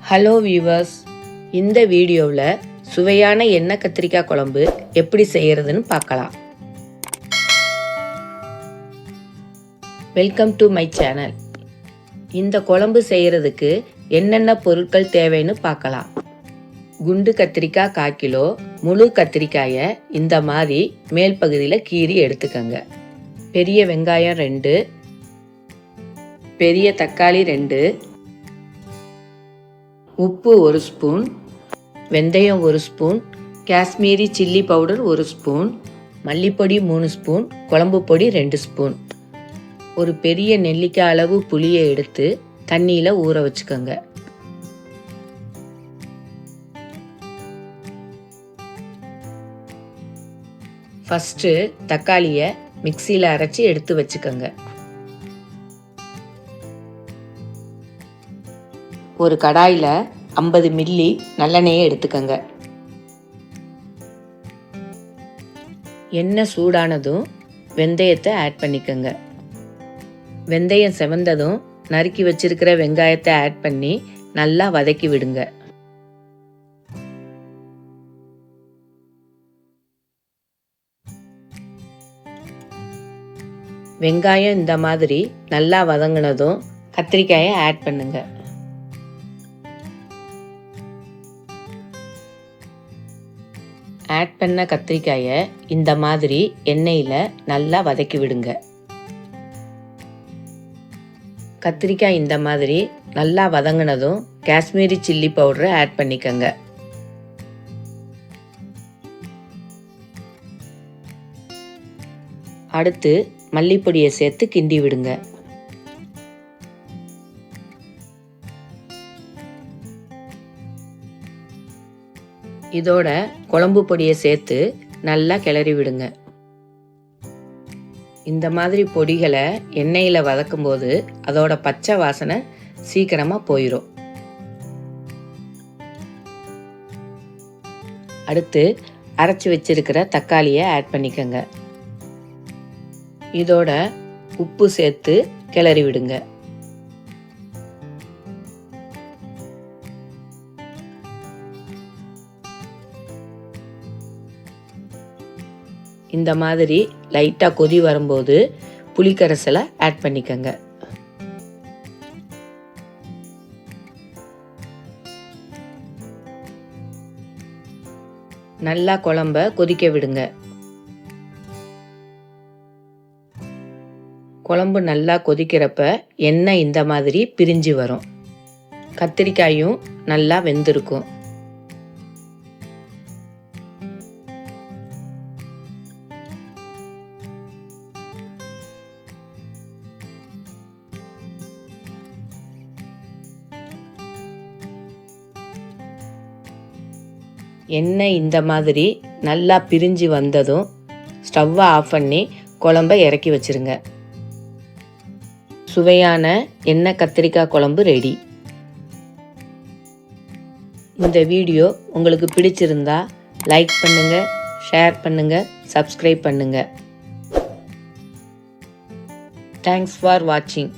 Hello viewers, இந்த வீடியோவில் சுவையான எண்ணெய் கத்திரிக்காய் குழம்பு எப்படி செய்கிறதுன்னு பார்க்கலாம். Welcome to my channel. இந்த குழம்பு செய்கிறதுக்கு என்னென்ன பொருட்கள் தேவைன்னு பார்க்கலாம். குண்டு கத்திரிக்காய் 1/4 கிலோ, முழு கத்திரிக்காயை இந்த மாதிரி மேல் பகுதியில் கீறி எடுத்துக்கங்க. பெரிய வெங்காயம் 2, பெரிய தக்காளி 2, உப்பு 1 ஸ்பூன், வெந்தயம் 1 spoon, Kashmiri chilli powder 1 spoon, மல்லிப்பொடி 3 ஸ்பூன், குழம்பு பொடி 2 ஸ்பூன். ஒரு பெரிய நெல்லிக்காய் அளவு புளியை எடுத்து தண்ணியில் ஊற வச்சுக்கோங்க. ஃபஸ்ட்டு தக்காளியை மிக்சியில் அரைச்சி எடுத்து வச்சுக்கோங்க. ஒரு கடாயில் 50 மில்லி நல்லெண்ணெயை எடுத்துக்கோங்க. எண்ணெய் சூடானதும் வெந்தயத்தை ஆட் பண்ணிக்கோங்க. வெந்தயம் செவந்ததும் நறுக்கி வச்சிருக்கிற வெங்காயத்தை ஆட் பண்ணி நல்லா வதக்கி விடுங்க. வெங்காயம் இந்த மாதிரி நல்லா வதங்கினதும் கத்திரிக்காயை ஆட் பண்ணுங்க. ஆட் பண்ண கத்திரிக்காயை இந்த மாதிரி எண்ணெயில் நல்லா வதக்கி விடுங்க. கத்திரிக்காய் இந்த மாதிரி நல்லா வதங்கினதும் காஷ்மீரி சில்லி பவுடரை ஆட் பண்ணிக்கோங்க. அடுத்து மல்லிப்பொடியை சேர்த்து கிண்டி விடுங்க. இதோட குழம்பு பொடியை சேர்த்து நல்லா கிளறி விடுங்க. இந்த மாதிரி பொடிகளை எண்ணெயில் வதக்கும் போது அதோட பச்சை வாசனை சீக்கிரமாக போயிடும். அடுத்து அரைச்சி வச்சிருக்கிற தக்காளியை ஆட் பண்ணிக்கோங்க. இதோட உப்பு சேர்த்து கிளறி விடுங்க. இந்த மாதிரி லைட்டாக கொதி வரும்போது புளிக்கரைசலை ஆட் பண்ணிக்கோங்க. நல்லா குழம்ப கொதிக்க விடுங்க. குழம்பு நல்லா கொதிக்கிறப்ப எண்ணெய் இந்த மாதிரி பிரிஞ்சு வரும். கத்திரிக்காயும் நல்லா வெந்திருக்கும். எண்ணெய் இந்த மாதிரி நல்லா பிரிஞ்சு வந்ததும் ஸ்டவ்வை ஆஃப் பண்ணி குழம்பை இறக்கி வச்சிருங்க. சுவையான எண்ணெய் கத்திரிக்காய் குழம்பு ரெடி. இந்த வீடியோ உங்களுக்கு பிடிச்சிருந்தா லைக் பண்ணுங்க, ஷேர் பண்ணுங்க, சப்ஸ்கிரைப் பண்ணுங்க. தேங்க்ஸ் ஃபார் வாட்சிங்.